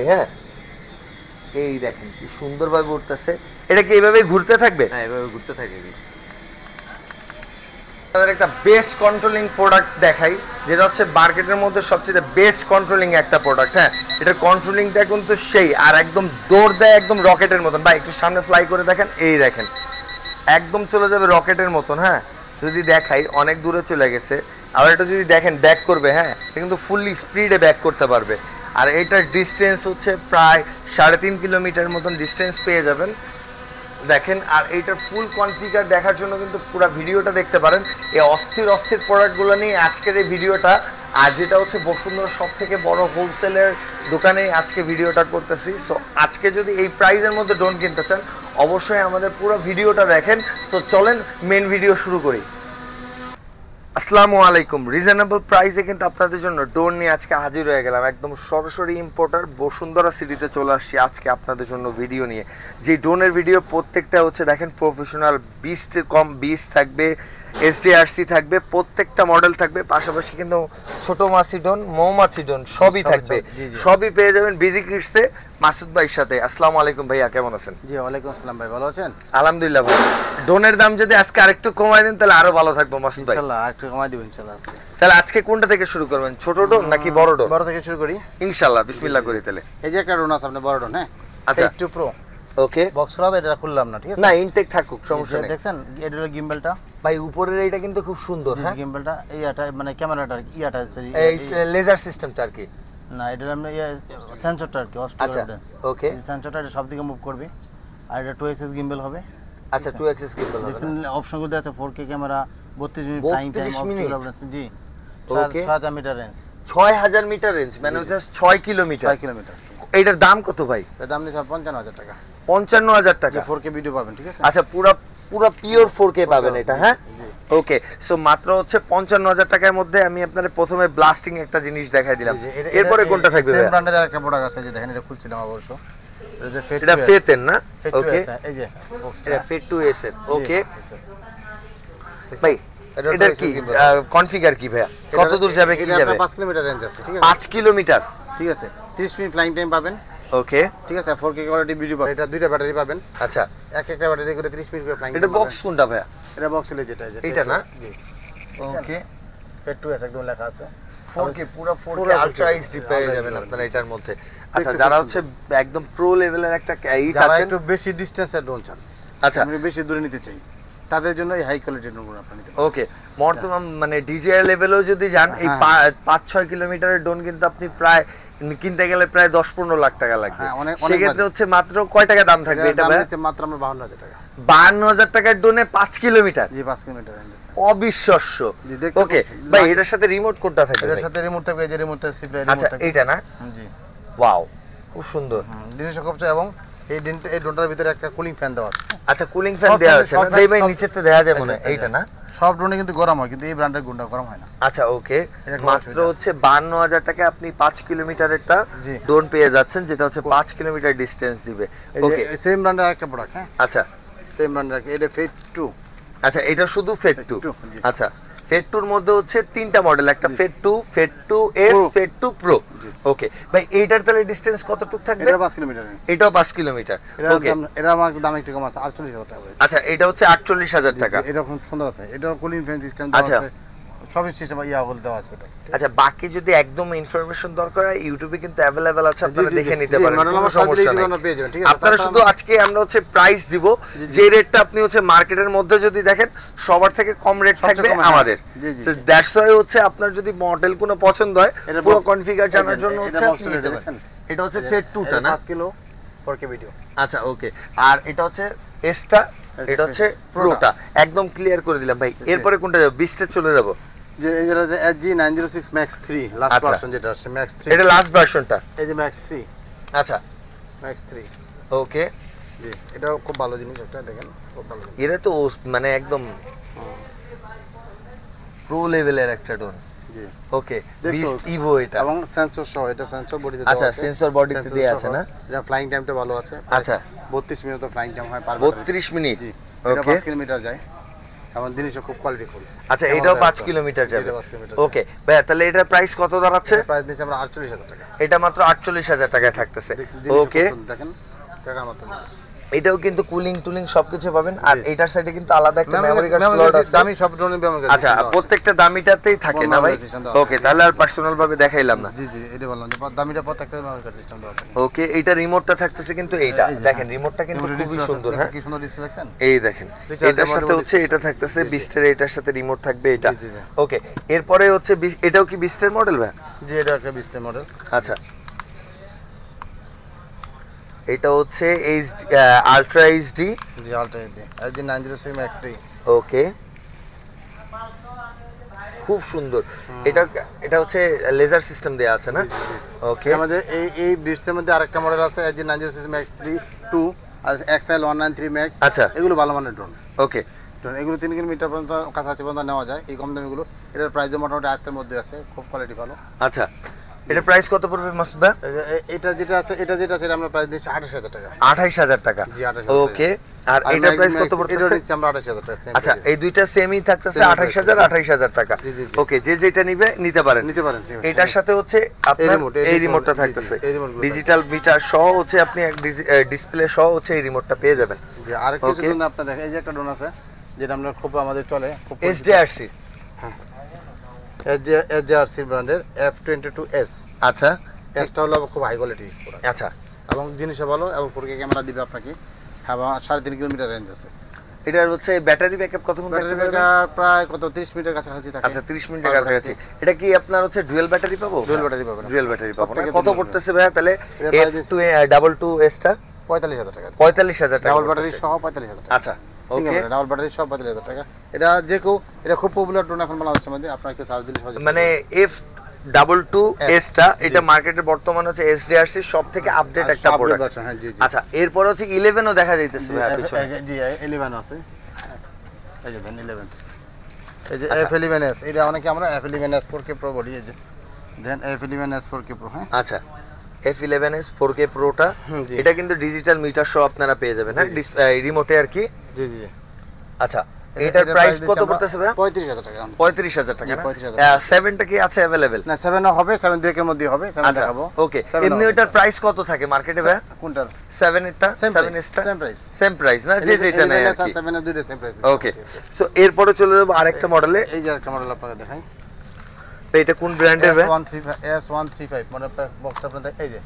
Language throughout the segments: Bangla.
হ্যাঁ এই দেখেন কি সুন্দরভাবে উঠতেছে। এটা কি এইভাবে ঘুরতে থাকবে? হ্যাঁ এভাবে ঘুরতে থাকে। আমাদের একটা বেস্ট কন্ট্রোলিং প্রোডাক্ট দেখাই, যেটা হচ্ছে মার্কেটের মধ্যে সবচেয়ে বেস্ট কন্ট্রোলিং একটা প্রোডাক্ট। হ্যাঁ এটার কন্ট্রোলিংটা কিন্তু সেই আর একদম দৌড় দেয় একদম রকেটের মতন। ভাই একটু সামনে ফ্লাই করে দেখেন, এই দেখেন একদম চলে যাবে রকেটের মতন। হ্যাঁ যদি দেখাই অনেক দূরে চলে গেছে, আবার এটা যদি দেখেন ব্যাক করবে, হ্যাঁ এটা কিন্তু ফুললি স্পিডে ব্যাক করতে পারবে। আর এটার ডিস্টেন্স হচ্ছে প্রায় 3.5 কিলোমিটার মতন ডিস্টেন্স পেয়ে যাবেন দেখেন। আর এইটার ফুল কনফিগার দেখার জন্য কিন্তু পুরো ভিডিওটা দেখতে পারেন। এই অস্থির অস্থির প্রোডাক্টগুলো নিয়ে আজকের এই ভিডিওটা। আর যেটা হচ্ছে বসুন্ধরা সব থেকে বড় হোলসেলের দোকানে আজকে ভিডিওটা করতেছি। সো আজকে যদি এই প্রাইসের মধ্যে ড্রোন কিনতে চান অবশ্যই আমাদের পুরো ভিডিওটা দেখেন। সো চলেন মেন ভিডিও শুরু করি। আসসালামু আলাইকুম। রিজনেবল প্রাইসে কিন্তু আপনাদের জন্য ড্রোন নিয়ে আজকে হাজির হয়ে গেলাম। একদম সরাসরি ইম্পোর্টার বসুন্ধরা সিটিতে চলে আসছি আজকে আপনাদের জন্য ভিডিও নিয়ে। যে ড্রোনের ভিডিও প্রত্যেকটা হচ্ছে দেখেন প্রফেশনাল, বিস্ট থাকবে, SDRC থাকবে, প্রত্যেকটা মডেল থাকবে। পাশাপাশি কিন্তু ছোট মাছি ড্রোন, মৌমাছি ড্রোন সবই থাকবে। সবই পেয়ে যাবেন বিজি কিডসে মাসুদ ভাইয়ের সাথে। আসসালামু আলাইকুম ভাইয়া, কেমন আছেন? জি ওয়ালাইকুম আসসালাম ভাই, ভালো আছেন? আলহামদুলিল্লাহ ভাই। ড্রোনের দাম যদি আজকে আরেকটু কমায় দেন তাহলে আরো ভালো থাকবো মাসুদ ভাই। ইনশাআল্লাহ আরেকটু কমাই দিবেন ইনশাআল্লাহ আজকে। তাহলে আজকে কোনটা থেকে শুরু করবেন, ছোট ড্রোন নাকি বড় ড্রোন? বড় থেকে শুরু করি ইনশাআল্লাহ, বিসমিল্লাহ করি তাহলে। এই যে একটা ড্রোন আছে আপনার বড় ড্রোন। হ্যাঁ আচ্ছা একটু প্রো। ওকে বক্সটা তো এটা খুললাম না, ঠিক আছে? না ইনটেক থাকুক, সমস্যা নেই। দেখছেন এটা হলো গিম্বলটা ভাই উপরের এইটা কিন্তু খুব সুন্দর। হ্যাঁ গিম্বলটা এইটা মানে ক্যামেরাটা ইয়াটা এই লেজার সিস্টেমটা আর কি। না এটা আমরা সেন্সরটা আর কি। আচ্ছা ওকে। এই সেন্সরটা এটা সবদিকে মুভ করবে। আর এটা 2 এক্সিস গিম্বল হবে। আচ্ছা 2 এক্সিস গিম্বল হবে। দেখেন অপশনগুলো আছে 4K camera, 32 minute flying time, 32 minute. জি okay 6000 metre range. 6000 metre range মানে হচ্ছে 6 কিলোমিটার। 6 কিলোমিটার। এইটার দাম কত ভাই? এর দাম নিচ্ছে 55000 টাকা। 55000 টাকা। 4K ভিডিও পাবেন, ঠিক আছে? আচ্ছা পুরো পিওর 4K পাবেন এটা। হ্যাঁ ওকে। সো মাত্র হচ্ছে 55000 টাকার মধ্যে আমি আপনাদের প্রথমে ব্লাস্টিং একটা জিনিস দেখাই দিলাম। এরপরে কোনটা থাকবে? সেম ব্র্যান্ডের আরেকটা প্রোডাক্ট আছে, যে দেখেন এটা খুলছিলাম অবশ্য। এটা ফেতেন না? ওকে এই যে এটা ফেট 2S এর। ওকে ভাই এটা কি কনফিগার কি ভাইয়া, কত দূর যাবে কি যাবে? 5 কিলোমিটার রেঞ্জ আছে, ঠিক আছে? 5 কিলোমিটার, ঠিক আছে। 30 মিনিট ফ্লাইং টাইম পাবেন। ওকে ঠিক আছে। 4K কোয়ালিটি ভিডিও পাবেন। এটা দুইটা ব্যাটারি পাবেন। আচ্ছা একটা ব্যাটারি করে 30 মিনিট করে ফ্লাইং। এটা বক্স কোনটা ভাইয়া? এটা বক্স হলো যেটা এটা না? জি ওকে ফেট 2S একদম লেখা আছে। 4K পুরো 4K আলট্রা এইচডি পেয়ে যাবেন আপনারা এটার মধ্যে। আচ্ছা যারা হচ্ছে একদম প্রো লেভেলের একটা এই যারা চাচ্ছেন, একটু বেশি ডিসটেন্সের ড্রোন চান, আচ্ছা আপনি বেশি দূরে নিতে চাই, তাদের জন্য এই হাই কোয়ালিটির ড্রোন আপনি নিতে পারেন। ওকে বর্তমান মানে DJI লেভেলেও যদি যান এই 5-6 কিলোমিটারের ড্রোন কিন্তু আপনি প্রায় কিনতে গেলে প্রায় 10-15 লাখ টাকা লাগবে। সেক্ষেত্রে হচ্ছে মাত্র কয় টাকা দাম থাকবে এটা ভাই? মাত্র আমরা 52000 টাকা। 52000 টাকার ড্রোনে 5 কিলোমিটার? জি 5 কিলোমিটার রেঞ্জ আছে। অবিশ্বাস্য। ওকে ভাই এটার সাথে রিমোট কোনটা থাকবে? এটার সাথে রিমোট থাকবে, এই যে রিমোটটা সিপ্লাই রিমোট আচ্ছা থাকবে। এইটা না? জি ওয়াও খুব সুন্দর জিনিসটা খুব চাই। এবং এই ড্রোনটার ভিতরে একটা কুলিং ফ্যান দেওয়া আছে। আচ্ছা কুলিং ফ্যান দেওয়া আছে না? দেই ভাই নিচেতে দেখা যায় মনে হয় এইটা না? সব ড্রোনে কিন্তু গরম হয়, কিন্তু এই ব্র্যান্ডের ড্রোনটা গরম হয় না। আচ্ছা ওকে মাত্র হচ্ছে 52000 টাকা আপনি 5 কিলোমিটারেরটা জি ড্রোন পেয়ে যাচ্ছেন, যেটা হচ্ছে 5 কিলোমিটার ডিসটেন্স দিবে। ওকে সেম ব্র্যান্ডের আরেকটা প্রোডাক্ট। হ্যাঁ আচ্ছা সেম ব্র্যান্ডের এটা ফেট 2। আচ্ছা এটা শুধু ফেট 2। আচ্ছা ফেট 2 এর মধ্যে হচ্ছে তিনটা মডেল, একটা ফেট 2, ফেট 2S, ফেট 2 প্রো। ওকে ভাই এইটার তাহলে ডিসটেন্স কতটুকু থাকবে? এটা 5 কিলোমিটার। এটাও 5 কিলোমিটার। ওকে এটা আমার দাম একটু কম আছে, 48000 টাকা। আচ্ছা এটা হচ্ছে 48000 টাকা। এটা খুব সুন্দর আছে। এটা কুলিং ফ্যান সিস্টেম দেওয়া আছে, সবই সিস্টেম বল দেওয়া আছে। আচ্ছা বাকি যদি একদম ইনফরমেশন দরকার হয় ইউটিউবে কিন্তু अवेलेबल আছে, আপনারা দেখে নিতে পারেন, কোনো সমস্যা নেই। আপনারা শুধু আজকে আমরা হচ্ছে প্রাইস দিব, যে রেটটা আপনি হচ্ছে মার্কেটের মধ্যে যদি দেখেন সবার থেকে কম রেট থাকবে আমাদের। তো দ্যাটস ওয়াই হচ্ছে আপনার যদি মডেল কোনো পছন্দ হয় পুরো কনফিগার জানার জন্য হচ্ছে আপনি নিতে পারেন। এটা হচ্ছে ফেট 2টা না? 5 কিলো 4K ভিডিও। আচ্ছা ওকে। আর এটা হচ্ছে এসটা, এটা হচ্ছে প্রোটা। একদম ক্লিয়ার করে দিলাম ভাই। এরপরে কোনটা যাব? 20 তে চলে যাব। যে এই যে SG906 Max 3 লাস্ট ভার্সন যেটা আছে, Max 3 এটা লাস্ট ভার্সনটা। এই যে Max 3। আচ্ছা Max 3 ওকে জি এটাও খুব ভালো জিনিস একটা, দেখেন খুব ভালো। এটা তো মানে একদম প্রো লেভেলের একটা ড্রোন। জি ওকে বিস্ট ইভো এটা, এবং সেন্সর সহ। এটা সেন্সর বডিতে দেওয়া আছে। আচ্ছা সেন্সর বডিতে দেওয়া আছে না? এটা ফ্লাইং টাইমটা ভালো আছে। আচ্ছা 32 মিনিট তো ফ্লাইং টাইম হয় পার 32 মিনিট। জি এটা 5 কিলোমিটার যায়। আমার জিনিসটা খুব কোয়ালিটিফুল। আচ্ছা এটাও 5 কিলোমিটার যাবে। ওকে ভাইয়া, তাহলে এটার প্রাইস কত দাঁড়াচ্ছে? প্রাইস নিচে আমরা 48000 টাকা। এটা মাত্র 48000 টাকায় থাকতেছে। ওকে দেখেন টাকা মত। এটাও কিন্তু কুলিং টুলিং সবকিছু পাবেন। আর এটার সাইডে কিন্তু আলাদা একটা মেমরি কার্ড স্লট আছে। দামি সব ধরনের মেমরি কার্ড। আচ্ছা প্রত্যেকটা দামিটাতেই থাকে না ভাই? ওকে তাহলে আর পার্সোনাল ভাবে দেখাইলাম না। জি জি, এটা বললাম যে দামিটা প্রত্যেকটা মেমরি কার্ড সিস্টেম দেওয়া আছে। ওকে এইটা রিমোটটা থাকতেছে কিন্তু এইটা দেখেন, রিমোটটা কিন্তু খুবই সুন্দর। হ্যাঁ কি সুন্দর ডিসপ্লে দেখছেন? এই দেখেন এটার সাথে হচ্ছে এটা থাকতেছে বিস্টের, এটার সাথে রিমোট থাকবে এটা। ওকে এরপরে হচ্ছে এটাও কি বিস্টের মডেল ভাই? জি এটা একটা বিস্টের মডেল। আচ্ছা এটা হচ্ছে ultra HD. G ultra HD HD 906 Max 3। ওকে খুব সুন্দর। এটা হচ্ছে লেজার সিস্টেম দেয়া আছে না? ওকে আমাদের এই বিস্টের মধ্যে আরেকটা মডেল আছে এইচডি 906 Max 3 2 আর XL 193 Max। আচ্ছা এগুলো ভালো মানের ড্রোন। ওকে ড্রোন এগুলো 3 কিলোমিটার পর্যন্ত কাছাকাছি পর্যন্ত নেওয়া যায় এই কম দামিগুলো। এটার প্রাইস মোটামুটি আয়ত্তের মধ্যে আছে, খুব কোয়ালিটি ভালো। আচ্ছা এটা প্রাইস কত পড়বে মাসুদ ভাই? এটা যেটা আছে সেটা আমরা প্রাইস দিচ্ছি 28000 টাকা। 28000 টাকা। জি 28000। ওকে আর এটা প্রাইস কত পড়তেছে? এটা দিচ্ছি আমরা 28000 টাকা সেম। আচ্ছা এই দুইটা সেমই থাকতেছে 28000 টাকা। ওকে যে যেটা নিতে পারেন। এটার সাথে হচ্ছে আপনার এই রিমোটটা থাকতেছে, ডিজিটাল মিটার সহ হচ্ছে আপনি এক ডিসপ্লে সহ হচ্ছে এই রিমোটটা পেয়ে যাবেন। জি আর কিছু কিন্তু আপনি দেখেন এই যে একটা ড্রোন আছে যেটা আমরা খুব আমাদের চলে খুব এসডিআরসি। হ্যাঁ এসডিআরসি ব্র্যান্ডের F22s। আচ্ছা এসটা হলো খুব হাই কোয়ালিটি পুরো। আচ্ছা এবং জিনিসও ভালো এবং 4K ক্যামেরা দিবে আপনাকে। হ্যাঁ 3.5 কিলোমিটার রেঞ্জ আছে। এটার হচ্ছে ব্যাটারি ব্যাকআপ কতক্ষণ থাকতে পারবে? প্রায় কত 30 মিনিটের কাছাকাছি থাকে। আচ্ছা 30 মিনিটের কাছাকাছি। এটা কি আপনার হচ্ছে ডুয়াল ব্যাটারি পাবো? ডুয়াল ব্যাটারি পাবেন। ডুয়াল ব্যাটারি পাবো না? কত পড়তেছে ভাই তাহলে F22s টা? 45000 টাকা। 45000 টাকা ডাবল ব্যাটারি সহ 45000 টাকা। আচ্ছা ওকে ডাবল ব্যাটারি সহ 45000 টাকা। এটা যে কেউ, এটা খুব পপুলার ড্রোন এখন বাংলাদেশের মধ্যে। আপনারা একটু সার্চ দিলে সহজে মানে F22s টা এটা মার্কেটে বর্তমানে হচ্ছে এসডিআরসি সবথেকে আপডেট একটা প্রোডাক্ট। হ্যাঁ জি জি। আচ্ছা এরপর হচ্ছে 11 ও দেখা যাইতেছে ভাই পিছনে। জি 11 আছে। এই যে 11 এই যে F11s, এটা অনেকে আমরা F11s 4K Pro বলি। এই যে দেন F11s 4K Pro। হ্যাঁ আচ্ছা F11s 4K Pro টা এটা কিন্তু ডিজিটাল মিটার সহ আপনারা পেয়ে যাবেন। হ্যাঁ রিমোটে আর কি। জি জি। আচ্ছা এটার প্রাইস কত পড়তেছে ভাই? 35000 টাকা। 35000 টাকা। 7 টা কি আছে अवेलेबल? না 7 ও হবে, 7 2 এর মধ্যে হবে, 7 দেখাবো। ওকে এমনি এটার প্রাইস কত থাকে মার্কেটে ভাই? কোনটার? 7 এরটা 7 এসটা সেম প্রাইস না? যে যেটা নেয় আর কি। 7 এর দুইটা সেম প্রাইস। ওকে সো এরপরে চলে যাব আরেকটা মডেলে। এই যে আরেকটা মডেল আপনাকে দেখাই। এটা কোন ব্র্যান্ডের ভাই? S135 মডেল বক্সটা আপনাদের এই যে।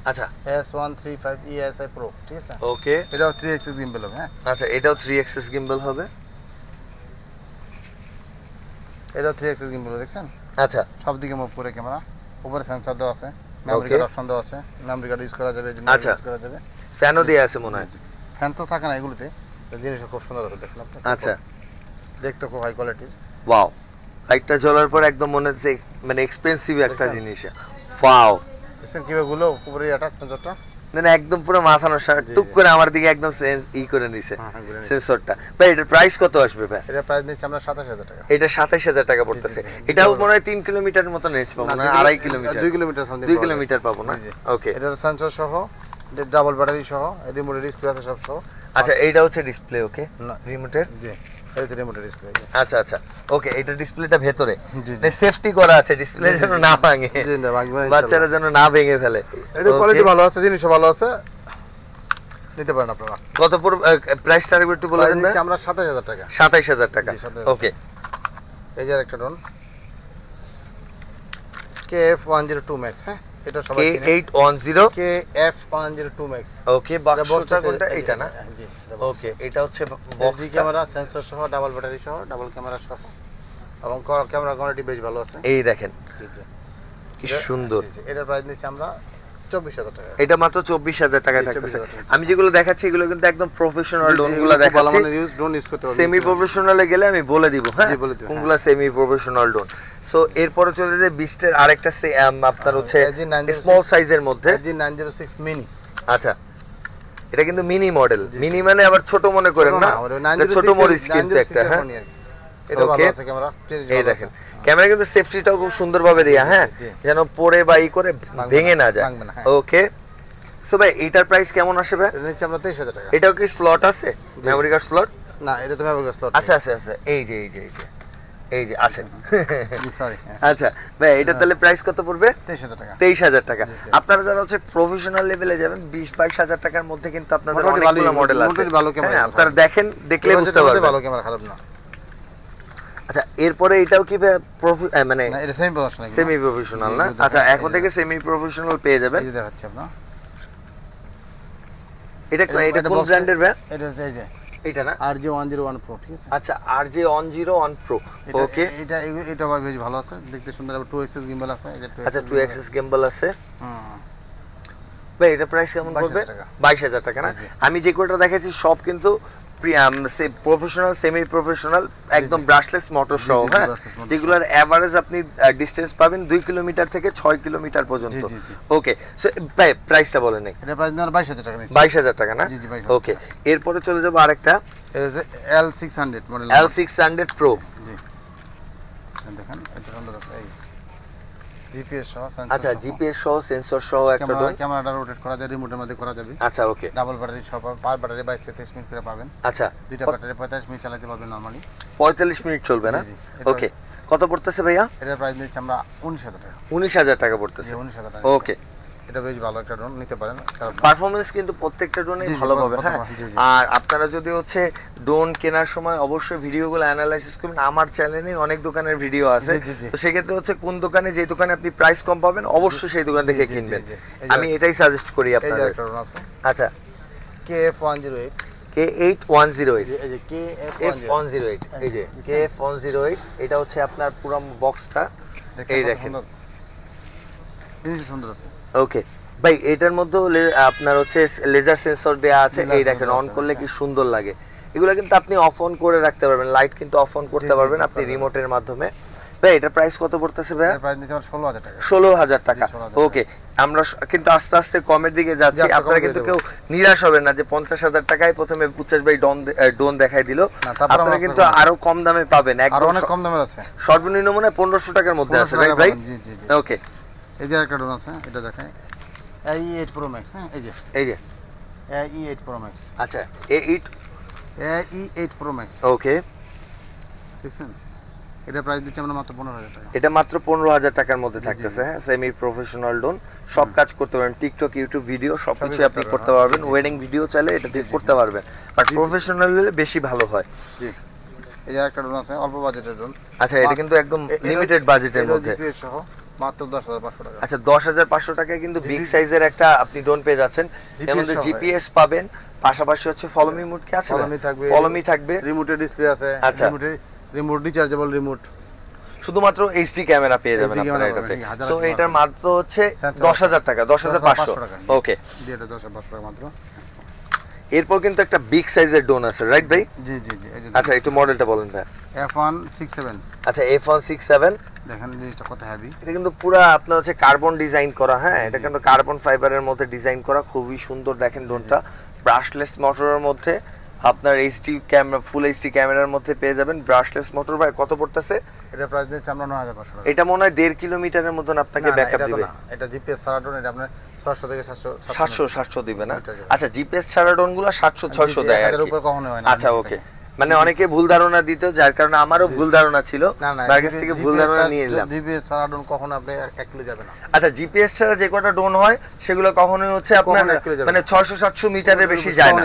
আচ্ছা S135 ESI Pro, ঠিক আছে? ওকে এটাও 3 axis gimbal হবে। হ্যাঁ আচ্ছা এটাও 3 axis gimbal হবে। এটাও 3 axis gimbal দেখছেন? আচ্ছা সব দিকে মুভ করে ক্যামেরা, উপরে সেন্সর দেওয়া আছে, মেমরি কার্ড অপশন দেওয়া আছে, মেমরি কার্ড ইউজ করা যাবে, ইউজ করা যাবে। ফ্যানও দেয়া আছে মনে হয়। ফ্যান তো থাকে না এগুলোতে, জিনিসটা খুব সুন্দর আছে দেখলাম। আচ্ছা দেখতে খুব হাই কোয়ালিটির। ওয়াও লাইটটা জ্বলার পর একদম মনে হচ্ছে মানে এক্সপেন্সিভ একটা জিনিস। ওয়াও দেখছেন কিভাবে গুলো উপরে অ্যাটাচ সেন্সরটা? না না একদম পুরো মাথা নষ্ট টুক করে আমার দিকে একদম করে নিছে সেন্সরটা। ভাই এটার প্রাইস কত আসবে ভাই? এটা প্রাইস নিচ্ছে আমরা 27000 টাকা। এটা 27000 টাকা পড়তেছে। এটাও মনে হয় 3 কিলোমিটারের মতো রেঞ্জ পাবো না? 2.5 কিলোমিটার 2 কিলোমিটার সামথিং 2 কিলোমিটার পাবো না? ওকে এটার সেন্সর সহ, ডাবল ব্যাটারি সহ, রিমোট ডিসপ্লে আছে সব সহ। আচ্ছা এইটা হচ্ছে ডিসপ্লে। ওকে রিমোটের জি এই যে রিমোটের ডিসপ্লে। আচ্ছা আচ্ছা ওকে এটা ডিসপ্লেটা ভেতরে সেফটি করা আছে, ডিসপ্লে যেন না ভাঙে, জি না ভাঙবে না, বাচ্চারা যেন না ভেঙে ফেলে। এটা কোয়ালিটি ভালো আছে, জিনিসও ভালো আছে, নিতে পারেন আপনারা। কত পুরো প্রাইসটা আরেকবার একটু বলে দেন না? আমরা 27000 টাকা। 27000 টাকা। ওকে এই যে একটা ড্রোন KF102 Max। হ্যাঁ এটা সবাই চিনে। K810 KF102 Max। ওকে বক্সটা কোনটা? এটা না? জি ওকে এটা হচ্ছে বক্স ক্যামেরা, সেন্সর সহ, ডাবল ব্যাটারি সহ, ডাবল ক্যামেরা সহ, এবং ক্যামেরা কোয়ালিটি বেশ ভালো আছে। এই দেখেন জি জি কি সুন্দর। এটার প্রাইস নিচ্ছি আমরা 24000 টাকা। এটা মাত্র 24000 টাকায় থাকতেছে। আমি যেগুলো দেখাচ্ছি এগুলো কিন্তু একদম প্রফেশনাল ড্রোনগুলো দেখাচ্ছি। ড্রোন ইউজ করতে পারবেন। সেমি প্রফেশনালে গেলে আমি বলে দিব। হ্যাঁ কোনগুলো সেমি প্রফেশনাল ড্রোন। সো এরপরে চলে যায় বিস্টের আরেকটা আপনার হচ্ছে স্মল সাইজের মধ্যে G906 মিনি। আচ্ছা এটা কিন্তু মিনি মডেল। মিনি মানে আবার ছোট মনে করেন না, ছোট মরিচ কিন্তু একটা। হ্যাঁ এটা ভালো আছে ক্যামেরা। এই দেখেন ক্যামেরা কিন্তু সেফটিটাও খুব সুন্দরভাবে দেয়া। হ্যাঁ যেন পরে বা ই করে ভেঙে না যায়। ওকে সো ভাই এটার প্রাইস কেমন আসে ভাই? এটা নিচে আমরা 23000 টাকা। এটাও কি স্লট আছে, মেমরি কার্ড স্লট? না এটা তো ফাইবার গ্লাস স্লট আচ্ছা আচ্ছা আচ্ছা, এই যে এই যে এই যে এই যে আছে। সরি আচ্ছা ভাই, এটা তাহলে প্রাইস কত পড়বে? 23000 টাকা। 23000 টাকা। আপনারা যারা হচ্ছে প্রফেশনাল লেভেলে যাবেন 20-22 হাজার টাকার মধ্যে কিন্তু আপনাদের অনেকগুলো মডেল আছে। মোটামুটি ভালো ক্যামেরা, হ্যাঁ, আপনারা দেখেন, দেখলে বুঝতে পারবেন ভালো ক্যামেরা, খারাপ না। আচ্ছা, এরপরে এটাও কি মানে না এটা সেমি প্রফেশনাল, সেমি প্রফেশনাল না? আচ্ছা, এখন থেকে সেমি প্রফেশনাল পেয়ে যাবেন। এই যে দেখাচ্ছি আপনার, এটা এটা কোন ব্র্যান্ডের ভাই? এটা এই যে এটা না, RJ101 Pro, ঠিক আছে? আচ্ছা, RJ101 Pro, ওকে। এটা এটা বেশ ভালো আছে, দেখতে সুন্দর। আবার 2 axis gimbal আছে, এই যে 2 আচ্ছা, 2 axis gimbal আছে। হুম ভাই এটা প্রাইস কেমন পড়বে? 22000 টাকা না? আমি যে কোটা দেখাচ্ছি সব কিন্তু প্রফেশনাল, সেমি প্রফেশনাল, একদম ব্রাশলেস মোটর সহ। হ্যাঁ, যেগুলোর এভারেজ আপনি ডিসটেন্স পাবেন 2 কিলোমিটার থেকে 6 কিলোমিটার পর্যন্ত। ওকে, সো ভাই প্রাইসটা বলেন। এটা প্রাইস না 22000 টাকা নিচ্ছে। 22000 টাকা না? জি জি 22000। ওকে, এরপরে চলে যাব আরেকটা, এই যে L600 মডেল, L600 Pro। জি দেখেন এটা সুন্দর আছে, এই জিপিএস সহ সেন্সর। আচ্ছা, জিপিএস সহ সেন্সর সহ একটা ড্রোন। ক্যামেরাটা রোটেট করা যায়, রিমোটের মধ্যে করা যাবে। আচ্ছা, ওকে। ডাবল ব্যাটারি সহ, পার ব্যাটারি 22 থেকে 23 মিনিট করে পাবেন। আচ্ছা, দুইটা ব্যাটারি 45 মিনিট চালাতে পারবেন নরমালি। 45 মিনিট চলবে না? ওকে, কত পড়তেছে ভাইয়া? এটার প্রাইস নিচ্ছি আমরা 19000 টাকা। 19000 টাকা পড়তেছে। 19000 টাকা। ওকে, এটা বেশ ভালো একটা ড্রোন, নিতে পারেন। পারফরম্যান্স কিন্তু প্রত্যেকটা ড্রোনে ভালো পাবেন। হ্যাঁ, আর আপনারা যদি হচ্ছে ড্রোন কেনার সময় অবশ্যই ভিডিওগুলো অ্যানালাইসিস করবেন। আমার চ্যানেলে অনেক দোকানের ভিডিও আছে, তো সেক্ষেত্রে হচ্ছে কোন দোকানে, যে দোকানে আপনি প্রাইস কম পাবেন অবশ্যই সেই দোকান থেকে কিনবেন। আমি এটাই সাজেস্ট করি আপনাদের। এই একটা ড্রোন আছে, আচ্ছা, KF108, KF108, এই যে KF108, এই যে KF108, এটা হচ্ছে আপনার পুরো বক্সটা, এই দেখেন, জিনিস সুন্দর আছে। ওকে ভাই, এটার মধ্যে আপনার হচ্ছে লেজার সেন্সর দেয়া আছে, এই দেখেন, অন করলে কি সুন্দর লাগে। এগুলো কিন্তু আপনি অফ অন করে রাখতে পারবেন, লাইট কিন্তু অফ অন করতে পারবেন আপনি রিমোটের মাধ্যমে। ভাই এটা প্রাইস কত পড়তেছে ভাই? এর প্রাইস নিচে 16000 টাকা। 16000 টাকা। ওকে, আমরা কিন্তু আস্তে আস্তে কমের দিকে যাচ্ছি। আপনারা কিন্তু কেউ নিরাশ হবেন না যে 50000 টাকায় প্রথমে উচ্চাস ভাই ড্রোন দেখাই দিল। আপনারা কিন্তু আরো কম দামে পাবেন, একদম অনেক কম দামের আছে। সর্বনিম্ন মনে 1500 টাকার মধ্যে আছে, রাইট ভাই? জি জি। ওকে, এই যে একটা ড্রোন আছে, এটা দেখায় AE8 Pro Max। হ্যাঁ, এই যে AE8 Pro Max। আচ্ছা, AE8 Pro Max, ওকে। দেখছেন? এটা প্রাইস দিচ্ছি আমরা মাত্র 15000 টাকা। এটা মাত্র 15000 টাকার মধ্যে থাকতেছে। হ্যাঁ, সেমি প্রফেশনাল ড্রোন, সব কাজ করতে পারবেন, টিকটক, ইউটিউব ভিডিও সবকিছু আপনি করতে পারবেন। ওয়েডিং ভিডিও চাইলে এটা দিয়ে করতে পারবেন, বাট প্রফেশনাল হলে বেশি ভালো হয়। জি, এই যে একটা ড্রোন আছে, অল্প বাজেটের ড্রোন। আচ্ছা, এটা কিন্তু একদম লিমিটেড বাজেটের মধ্যে, জিপিএস সহ মাত্র 10500 টাকা। আচ্ছা, 10500 টাকায় কিন্তু বিগ সাইজের একটা আপনি ড্রোন পেয়ে যাচ্ছেন। এর মধ্যে জিপিএস পাবেন, পাশাপাশি হচ্ছে ফলো মি মোড কি আছে? ফলো মি থাকবে, রিমোটের ডিসপ্লে আছে, আচ্ছা, রিমোট রিচার্জেবল রিমোট, শুধুমাত্র এইচডি ক্যামেরা পেয়ে যাবেন আপনারা এটাতে। সো এটার মাত্র হচ্ছে 10000 টাকা, 10500 টাকা। ওকে, এটা 10500 টাকা মাত্র। এরপর কিন্তু একটা বিগ সাইজের ড্রোন আছে, রাইট ভাই? জি জি জি। আচ্ছা, একটু মডেলটা বলেন ভাই। F167। আচ্ছা, F167, দেখেন জিনিসটা কত হেভি। এটা কিন্তু পুরা আপনার হচ্ছে কার্বন ডিজাইন করা। হ্যাঁ, এটা কিন্তু কার্বন ফাইবারের মধ্যে ডিজাইন করা, খুবই সুন্দর। দেখেন ড্রোনটা ব্রাশলেস মোটরের মধ্যে, আপনার এইচডি ক্যামেরা, ফুল এইচডি ক্যামেরার মধ্যে পেয়ে যাবেন। ব্রাশলেস মোটর ভাই কত পড়তেছে? এটা প্রাইস দিচ্ছে আমরা 9500 টাকা। এটা মনে হয় 1.5 কিলোমিটারের মতন আপনাকে ব্যাকআপ দিবে। এটা জিপিএস ছাড়া ড্রোন, এটা আপনার 600 থেকে 700 দিবে না? আচ্ছা, জিপিএস ছাড়া ড্রোনগুলো 700-600 দেয় আর কি। এর উপর কখনো হয় না। আচ্ছা, ওকে, মানে অনেকে ভুল ধারণা দিত, যার কারণে আমারও ভুল ধারণা ছিল, তার কাছ থেকে ভুল ধারণা নিয়ে নিলাম। জিপিএস ছাড়া ড্রোন কখনো আপনি একলে যাবে না। আচ্ছা, জিপিএস ছাড়া যে কটা ড্রোন হয় সেগুলো কখনোই হচ্ছে আপনার মানে 600-700 মিটারের বেশি যায় না।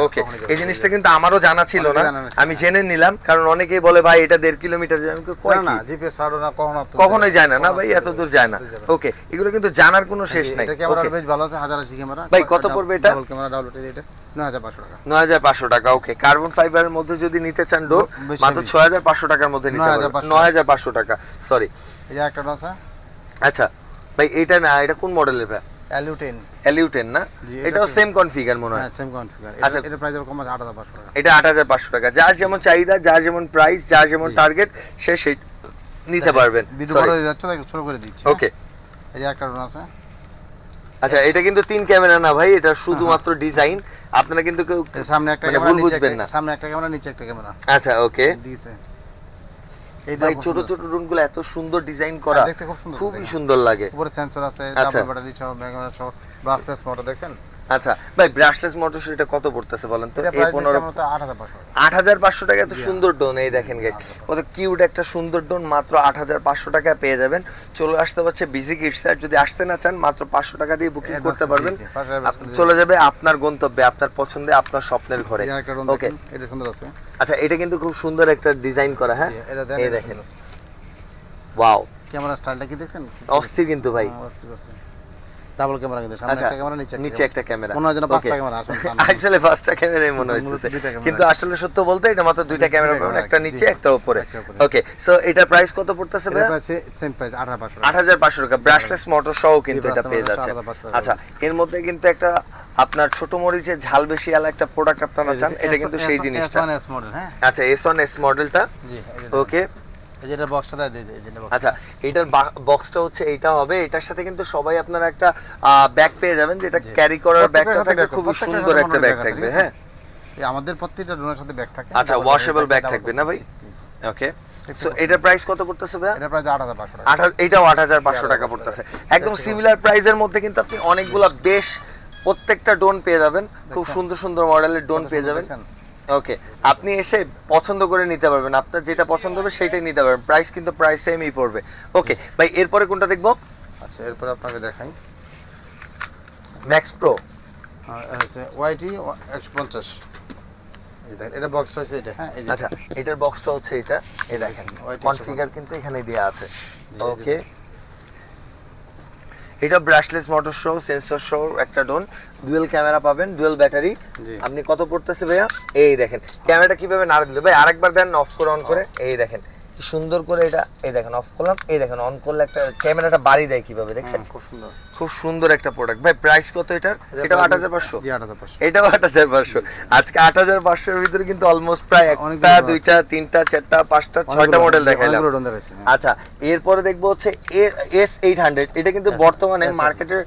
ওকে, এই জিনিসটা কিন্তু আমারও জানা ছিল না, আমি জেনে নিলাম, কারণ অনেকেই বলে ভাই এটা 1.5 কিলোমিটার যায়। আমি কই না, জিপিএস ছাড়া ড্রোন কখনোই যায় না, না ভাই, এত দূর যায় না। ওকে, এগুলো কিন্তু জানার কোনো শেষ নাই। এটা ক্যামেরা বেশ ভালো আছে, 1080 ক্যামেরা। ভাই কত পড়বে এটা? ডাবল ক্যামেরা, ডাবল এটা 9500 টাকা। 9500 টাকা। ওকে, কার্বন ফাইবারের মধ্যে যদি নিতে চান ড্রোন মাত্র 6500 টাকার মধ্যে নিতে পারবেন। 9500 টাকা, সরি। এই যে একটা ড্রোন আছে। আচ্ছা ভাই, এটা না, এটা কোন মডেলের ভাই? LU10 না? এটাও সেম কনফিগার মনে হয়। হ্যাঁ, সেম কনফিগার। আচ্ছা, এটা প্রাইস কম আছে 8500 টাকা। এটা 8500 টাকা। যার যেমন চাহিদা, যার যেমন প্রাইস, যার যেমন টার্গেট, সে সেই নিতে পারবেন। ভিডিও বড় হয়ে যাচ্ছে, তাই ছোট করে দিচ্ছি। ওকে, এই যে একটা ড্রোন আছে। আচ্ছা, এটা কিন্তু 3 ক্যামেরা না ভাই, এটা শুধুমাত্র ডিজাইন। আপনারা কিন্তু কেউ সামনে একটা ক্যামেরা, নিচে বুঝবেন না, সামনে একটা ক্যামেরা, নিচে একটা ক্যামেরা। আচ্ছা, ওকে। দিয়েছে এই ভাই ছোট ছোট ড্রোনগুলো এত সুন্দর ডিজাইন করা, দেখতে খুব সুন্দর, খুবই সুন্দর লাগে। উপরে সেন্সর আছে, ডাবল ব্যাটারি সহ, ক্যামেরা সহ, ব্রাশলেস মোটর, দেখছেন? আচ্ছা ভাই ব্রাশলেস মোটর এটা কত পড়তেছে বলেন তো? এই 15 8500 টাকা। এত সুন্দর ডোন, এই দেখেন গাইস কত কিউট একটা সুন্দর ডোন, মাত্র 8500 টাকায় পেয়ে যাবেন। চলে আসতে পারছে বিজি কিডস। আর যদি আসতে না চান মাত্র 500 টাকা দিয়ে বুকিং করতে পারবেন, চলে যাবে আপনার গন্তব্যে, আপনার পছন্দে, আপনার স্বপ্নের ঘরে। ওকে এটা সুন্দর আছে। আচ্ছা এটা কিন্তু খুব সুন্দর একটা ডিজাইন করা, হ্যাঁ এই দেখেন ওয়াও, ক্যামেরা স্টাইলটা কি দেখছেন? অস্থির কিন্তু ভাই, অস্থির আছে। ডাবল ক্যামেরা কিন্তু, সামনে একটা ক্যামেরা, নিচে একটা ক্যামেরা, মনে হয় যেন পাঁচটা ক্যামেরা। আসলে পাঁচটা ক্যামেরাই মনে হচ্ছে, কিন্তু আসলে সত্য বলতে এটা মাত্র দুইটা ক্যামেরা পাবেন, একটা নিচে একটা উপরে। ওকে সো এটা প্রাইস কত পড়তেছে ভাই? এটা আছে সেম প্রাইস 8500 টাকা, ব্রাশলেস মোটর সহ কিন্তু এটা পেয়ে যাচ্ছে। আচ্ছা এর মধ্যে কিন্তু একটা আপনার ছোট মরিচের ঝাল বেশি আলা একটা প্রোডাক্ট আপনারা চান, এটা কিন্তু সেই জিনিসটা। S1S মডেল, হ্যাঁ আচ্ছা S1S মডেলটা, জি ওকে। যেটা বক্সটা দিয়ে দিই, যেটা বক্স। আচ্ছা এটার বক্সটা হচ্ছে এইটা হবে, এটার সাথে কিন্তু সবাই আপনারা একটা ব্যাগ পেয়ে যাবেন, যেটা ক্যারি করার ব্যাগটা থাকবে, খুব সুন্দর একটা ব্যাগ থাকবে, হ্যাঁ এই আমাদের প্রত্যেকটা ড্রোনের সাথে ব্যাগ থাকে। আচ্ছা ওয়াশেবল ব্যাগ থাকবে না ভাই? ওকে সো এটার প্রাইস কত পড়তেছে ভাই? এটা প্রাইস 8500 টাকা। এটাও 8500 টাকা পড়তেছে, একদম সিমিলার প্রাইসের মধ্যে কিন্তু আপনি অনেকগুলা বেশ প্রত্যেকটা ড্রোন পেয়ে যাবেন, খুব সুন্দর সুন্দর মডেলের ড্রোন পেয়ে যাবেন। ওকে আপনি এসে পছন্দ করে নিতে পারবেন, আপনার যেটা পছন্দ হবে সেটাই নিতে পারবেন, প্রাইস কিন্তু প্রাইস সেমই পড়বে। ওকে ভাই এরপরে কোনটা দেখবো? আচ্ছা এরপর আপনাকে দেখাই ম্যাক্স প্রো, হচ্ছে ওয়াইটি 150। এই দেখেন এটা বক্সটা হচ্ছে এটা, হ্যাঁ এই যে। আচ্ছা এটার বক্সটা হচ্ছে এটা, এই দেখেন কনফিগার কিন্তু এখানে দেয়া আছে। ওকে এটা ব্রাশলেস মোটর সহ সেন্সর সহ একটা ড্রোন, ডুয়াল ক্যামেরা পাবেন, ডুয়াল ব্যাটারি। আপনি কত পড়তেছে ভাইয়া? এই দেখেন ক্যামেরাটা কিভাবে নাড়া দিল ভাই, আরেকবার দেন অফ করে অন করে, এই দেখেন কি সুন্দর করে এটা, এই দেখেন অফ করলাম, এই দেখেন অন করলে একটা ক্যামেরাটা বাড়ি দেয় কিভাবে, দেখছেন খুব সুন্দর, খুব সুন্দর একটা প্রোডাক্ট। ভাই প্রাইস কত এটার? এটা 8500। জি 8500। এটাও 8500। আজকে 8500 এর ভিতরে কিন্তু অলমোস্ট প্রায় একটা দুইটা তিনটা চারটা পাঁচটা ছয়টা মডেল দেখাইলাম। আচ্ছা এরপরে দেখবো হচ্ছে S800। এটা কিন্তু বর্তমানে মার্কেটে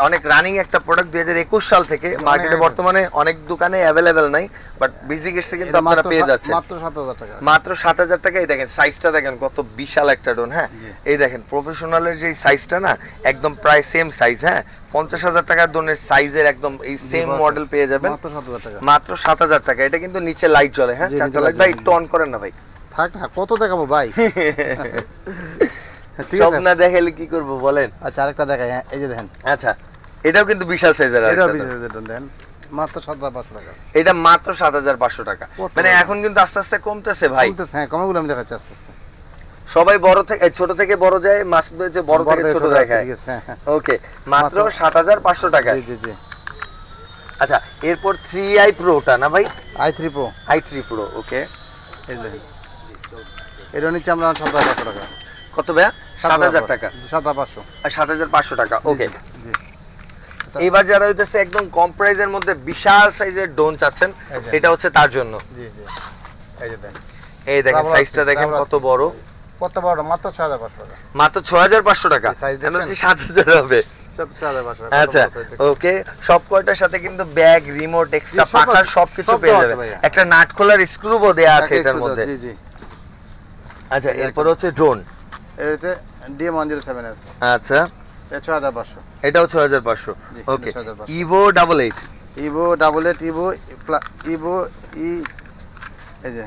অনেক রানিং একটা প্রোডাক্ট, 2021 সাল থেকে মার্কেটে বর্তমানে অনেক দোকানে অ্যাভেলেবেল নাই, বাট বিজি গেটসে কিন্তু আপনারা পেয়ে যাচ্ছেন মাত্র 7000 টাকা। মাত্র 7000 টাকা। এই দেখেন সাইজটা দেখেন কত বিশাল একটা ড্রোন, হ্যাঁ এই দেখেন প্রফেশনালের যে সাইজটা না একদম প্রায় সেম সাইজ, হ্যাঁ 50000 টাকার ড্রোনের সাইজের একদম এই সেম মডেল পেয়ে যাবেন মাত্র 7000 টাকা। মাত্র 7000 টাকা। এটা কিন্তু নিচে লাইট জ্বলে, হ্যাঁ চার্জ লাইট। ভাই একটু অন করেন না ভাই, থাক না কত দেখাবো ভাই, ঠিক সব আছে না দেখাইলে কি করব বলেন? আচ্ছা আরেকটা দেখাই, হ্যাঁ এই যে দেখেন। আচ্ছা এটাও কিন্তু বিশাল সাইজের, এটাও বিশাল সাইজের দেন, মাত্র 7500 টাকা। এটা মাত্র 7500 টাকা। মানে এখন কিন্তু আস্তে আস্তে কমতেছে ভাই, কমতেছে, হ্যাঁ কমগুলো আমি দেখাচ্ছি আস্তে আস্তে। সবাই বড় থেকে ছোট থেকে বড় যায়, মাসুদ ভাই যে বড় থেকে ছোট দেখায়। ওকে মাত্র 7500 টাকা। জি জি জি। আচ্ছা এরপর 3i প্রোটা না ভাই? i3 প্রো, i3 প্রো, ওকে এই দেখেন এর নিচে আমরা 7500 টাকা। কত ভাই? 7000 টাকা। 7500 আর 7500 টাকা। ওকে জি। এইবার যারা হইতেছে একদম কম প্রাইজের মধ্যে বিশাল সাইজের ড্রোন চাচ্ছেন, এটা হচ্ছে তার জন্য। জি জি এই যে দেখেন, এই দেখেন সাইজটা দেখেন কত বড়, কত বড়, মাত্র 6500 টাকা। মাত্র 6500 টাকা। এমনি 7000 হবে। 7500 টাকা। আচ্ছা ওকে সব কয়টার সাথে কিন্তু ব্যাগ, রিমোট, এক্সট্রা পাখা সবকিছু পেয়ে যাবেন, একটা নাট খোলার স্ক্রুও দেয়া আছে এটার মধ্যে। জি জি। আচ্ছা এরপর হচ্ছে ড্রোন, এর হচ্ছে DM107S। আচ্ছা এটা 6500। এটাও 6500। ওকে ইভো 88, ইভো 88, ইভো ই, এই যে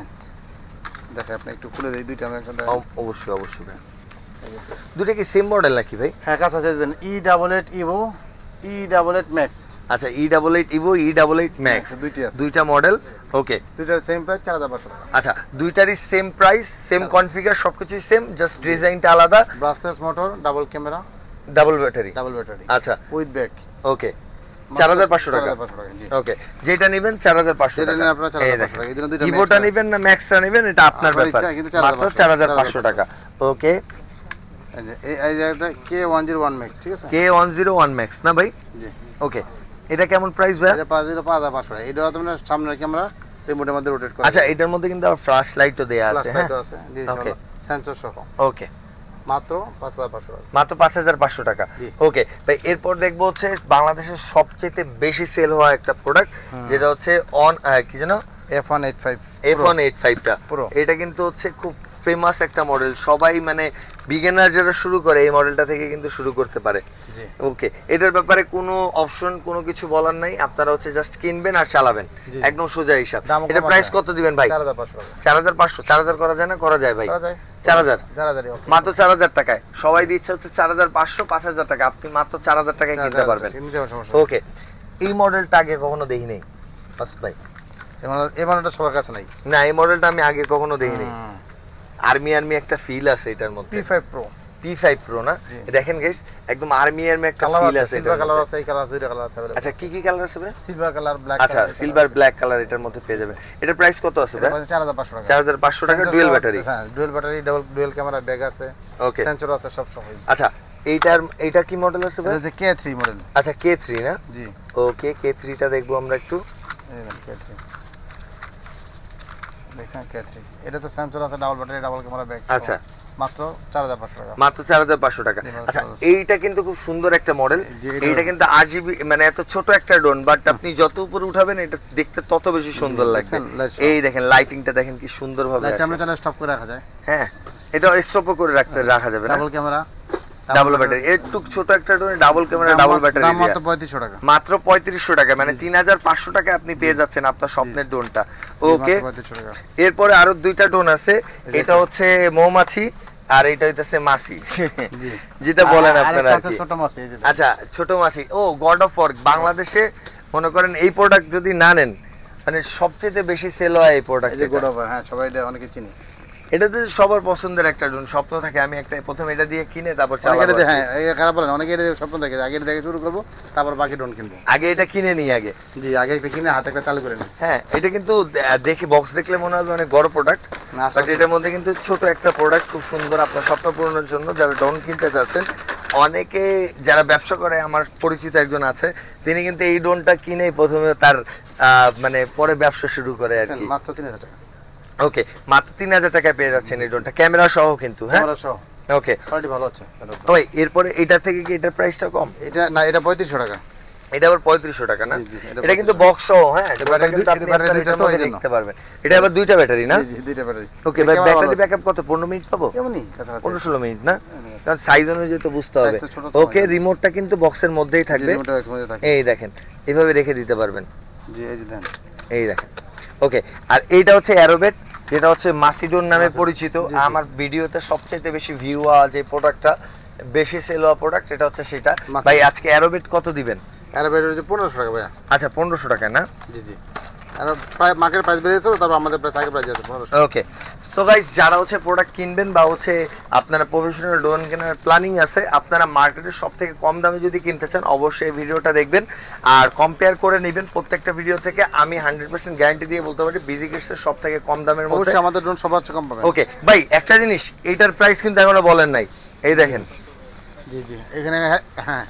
দেখেন আপনি একটু খুলে দেই, দুইটা আমরা একটা দেখেন। অবশ্যই অবশ্যই ভাই, দুটো কি সেম মডেল নাকি ভাই? হ্যাঁ কাছে আছে, দেন E88 ইভো, E88 ম্যাক্স। আচ্ছা E88 ইভো, E88 ম্যাক্স, দুইটি আছে, দুইটা মডেল। ওকে দুইটার সেম প্রাইস 4500 টাকা। আচ্ছা দুইটারই সেম প্রাইস, সেম কনফিগার, সবকিছুই সেম, জাস্ট ডিজাইনটা আলাদা। Brushless motor, double camera, double battery. আচ্ছা উইথ ব্যাক। ওকে 4500 টাকা। 4500 টাকা জি। ওকে যেটা নেবেন 4500 যেটা টাকা। নেন আপনারা 4500 টাকা। এই জন্য দুইটা ইভোটা নেবেন না ম্যাক্সটা নেবেন এটা আপনার ব্যাপার, মাত্র 4500 টাকা। ওকে এই যে K101 ম্যাক্স, ঠিক আছে? K101 ম্যাক্স না ভাই? জি। ওকে এটা কেমন প্রাইস ভাই? এটা 5500 টাকা। এটা আপনার সামনের ক্যামেরা রিমোটের মধ্যে রোটেট করা। আচ্ছা এটার মধ্যে কিন্তু আবার ফ্ল্যাশ লাইটও দেয়া আছে, হ্যাঁ জি ওকে সেন্সর সহ। ওকে মাত্র 5500 টাকা। মাত্র 5500 টাকা। ওকে ভাই এরপর দেখবো হচ্ছে বাংলাদেশের সবচেয়ে বেশি সেল হওয়া একটা প্রোডাক্ট, যেটা হচ্ছে অন কি জানো F185 F185 টা। এটা কিন্তু হচ্ছে খুব ফেমাস একটা মডেল, সবাই মানে বিগিনার যারা শুরু করে এই মডেলটা থেকে কিন্তু শুরু করতে পারে। ওকে, এটার ব্যাপারে কোনো অপশন কোনো কিছু বলার নাই, আপনারা হচ্ছে জাস্ট কিনবেন আর চালাবেন, একদম সোজা হিসাব। এটা প্রাইস কত দিবেন ভাই? 4500। 4000 করা যায় না? করা যায় ভাই। 4000 মাত্র 4000 টাকায় সবাই দিচ্ছে হচ্ছে 4500, 5000 টাকা আপনি মাত্র 4000 টাকায় কিনতে পারবেন। ওকে, এই মডেলটা আগে কখনো দেখিনি ভাই, এই মডেলটা সবার কাছে নাই না, এই মডেলটা আমি আগে কখনো দেখিনি। আর্মি একটা ফিল আছে এটার মধ্যে। P5 Pro না, দেখেন গাইস একদম আর্মি একটা ফিল আছে। সিলভার কালার আছে, এই কালার দুইটা কালার আছে। আচ্ছা কি কি কালার আছে ভাই? সিলভার কালার, ব্ল্যাক আচ্ছা সিলভার ব্ল্যাক কালার এটার মধ্যে পেয়ে যাবেন। এটার প্রাইস কত আছে ভাই? 4500 টাকা। 4500 টাকা, ডুয়াল ব্যাটারি। হ্যাঁ dual battery, dual camera, bag আছে, ওকে, সেন্সর আছে, সব সময়। আচ্ছা এইটা কি মডেল আছে ভাই? এটা K3 মডেল। আচ্ছা K3 না? জি ওকে, K3 টা দেখবো আমরা একটু। এই K3 দেখছেন, K3 এটা তো সেন্সর আছে, double battery, double camera, bag. আচ্ছা মাত্র 4500 টাকা। মাত্র 4500 টাকা। আচ্ছা এইটা কিন্তু খুব সুন্দর একটা মডেল। এইটা কিন্তু RGB মানে এত ছোট একটা ড্রোন, বাট আপনি যত উপরে উঠাবেন এটা দেখতে তত বেশি সুন্দর লাগবে। এই দেখেন লাইটিংটা দেখেন কি সুন্দর ভাবে আছে। আমরা চাইলে স্টপ করে রাখা যায়। হ্যাঁ এটা স্টপও করে রাখা যাবে না। ডাবল ক্যামেরা, ডাবল ব্যাটারি, একটু ছোট একটা ড্রোনে ডাবল ক্যামেরা, ডাবল ব্যাটারি দাম মাত্র 3500 টাকা। মাত্র 3500 টাকা, মানে 3500 টাকা আপনি পেয়ে যাচ্ছেন আপনার স্বপ্নের ড্রোনটা। ওকে, এরপরে আরো দুইটা ড্রোন আছে, এটা হচ্ছে মৌমাছি আর এটা হইতাছে মাছি, যেটা বলেন আপনারা। আচ্ছা ছোট মাছি, ও গড অফ ওয়ার। বাংলাদেশে মনে করেন এই প্রোডাক্ট যদি না নেন মানে সবচেয়ে বেশি সেল হয় এই প্রোডাক্ট। গড অফ ওয়ার, হ্যাঁ সবাই এটা অনেকে চিনি। এটা তো সবার পছন্দের একটা ড্রোন, স্বপ্ন থাকে আমি একটা প্রথমে এটা দিয়ে কিনে তারপর চালাবো। হ্যাঁ এই খারাপ বলেন, অনেকে এটা স্বপ্ন দেখে, আগে এটা দেখে শুরু করব, তারপর বাকি ড্রোন কিনবো। আগে এটা কিনে নিই আগে। জি আগে একটা কিনে হাতে একটা চালু করে নিই। হ্যাঁ এটা কিন্তু দেখি বক্স দেখলে মনে হবে অনেক বড় প্রোডাক্ট, বাট এটার মধ্যে কিন্তু ছোট একটা প্রোডাক্ট, খুব সুন্দর। আপনার স্বপ্ন পূরণের জন্য যারা ড্রোন কিনতে চাচ্ছেন, অনেকে যারা ব্যবসা করে, আমার পরিচিত একজন আছে, তিনি কিন্তু এই ড্রোনটা কিনেই প্রথমে তার মানে পরে ব্যবসা শুরু করে আর কি। মাত্র 3000 টাকা। ওকে, মাত্র 3000 টাকায় পেয়ে যাচ্ছেন এই ড্রোনটা, ক্যামেরা সহ কিন্তু। হ্যাঁ ক্যামেরা সহ। ওকে, কোয়ালিটি ভালো আছে। ওই এরপরে এটার থেকে কি এটার প্রাইসটা কম? এটা না, এটা 3500 টাকা। এটা আবার 3500 টাকা না? এটা কিন্তু বক্স সহ। হ্যাঁ এটা ব্যাটারি কিন্তু আপনি এটার মধ্যে দেখতে পারবেন। এটা আবার দুইটা ব্যাটারি না? জি দুইটা ব্যাটারি। ওকে ভাই, ব্যাটারি ব্যাকআপ কত? 15 মিনিট পাবো? কেমনই কাছাকাছি 15-16 মিনিট না? কারণ সাইজ অনুযায়ী তো বুঝতে হবে। ওকে, রিমোটটা কিন্তু বক্সের মধ্যেই থাকবে। এই দেখেন এইভাবে রেখে দিতে পারবেন। জি এই যে দেন, এই দেখেন। ওকে, আর এইটা হচ্ছে অ্যারোবেট, যেটা হচ্ছে মাসিডোন নামে পরিচিত। আমার ভিডিওতে সবচেয়ে বেশি ভিউ হওয়া যে প্রোডাক্টটা, বেশি সেল হওয়া প্রোডাক্ট, এটা হচ্ছে সেটা। ভাই আজকে অ্যারোবেট কত দিবেন? অ্যারোবেট হচ্ছে 1500 টাকা ভাইয়া। আচ্ছা 1500 টাকা না? জি জি, আর প্রায় মার্কেট প্রাইস বেড়েছে, তারপর আমাদের প্রাইস আগে প্রাইস আছে 1500। ওকে, সো গাইস যারা হচ্ছে প্রোডাক্ট কিনবেন বা হচ্ছে আপনারা প্রফেশনাল ড্রোন কেনার প্ল্যানিং আছে, আপনারা মার্কেটের সবথেকে কম দামে যদি কিনতে চান অবশ্যই এই ভিডিওটা দেখবেন আর কম্পেয়ার করে নেবেন প্রত্যেকটা ভিডিও থেকে। আমি 100% গ্যারান্টি দিয়ে বলতে পারি বিজিকিডসের সবথেকে কম দামের মধ্যে অবশ্যই আমাদের ড্রোন সবার চেয়ে কম পাবেন। ওকে ভাই, একটা জিনিস, এইটার প্রাইস কিন্তু এখনো বলেন নাই। এই দেখেন, জি জি এখানে হ্যাঁ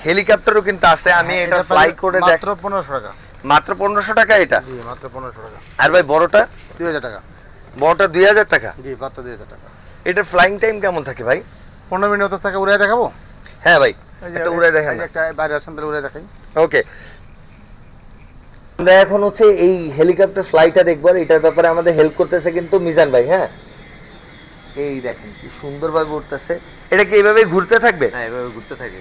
হেলিকপ্টারও কিন্তু আছে। আমি এটা ফ্লাই করে দেখ, মাত্র 1500 টাকা। মাত্র 1500 টাকা এটা? জি মাত্র 1500 টাকা। আর ভাই বড়টা? 2000 টাকা। বড়টা 2000 টাকা? জি মাত্র 2000 টাকা। এটা ফ্লাইং টাইম কেমন থাকে ভাই? 15 মিনিট হতে থাকে। উড়াই দেখাবো? হ্যাঁ ভাই এটা উড়াই দেখেন, একটা বাইরে আসেন তাহলে উড়াই দেখাই। ওকে, আমরা এখন হচ্ছে এই হেলিকপ্টার ফ্লাইটটা দেখব, আর এটার ব্যাপারে আমাদের হেল্প করতেছে কিন্তু মিজান ভাই। হ্যাঁ এই দেখেন কি সুন্দরভাবে উঠতেছে। এটা কি এইভাবে ঘুরতে থাকবে? হ্যাঁ এভাবে ঘুরতে থাকে।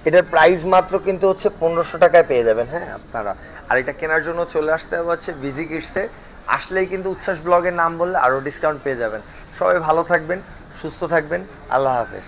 এটার প্রাইস মাত্র কিন্তু হচ্ছে 1500 টাকায় পেয়ে যাবেন। হ্যাঁ আপনারা, আর এটা কেনার জন্য চলে আসতে হবে হচ্ছে বিজিকিডসে। আসলেই কিন্তু উচ্ছ্বাস ব্লগের নাম বললে আরো ডিসকাউন্ট পেয়ে যাবেন। সবাই ভালো থাকবেন, সুস্থ থাকবেন, আল্লাহ হাফেজ।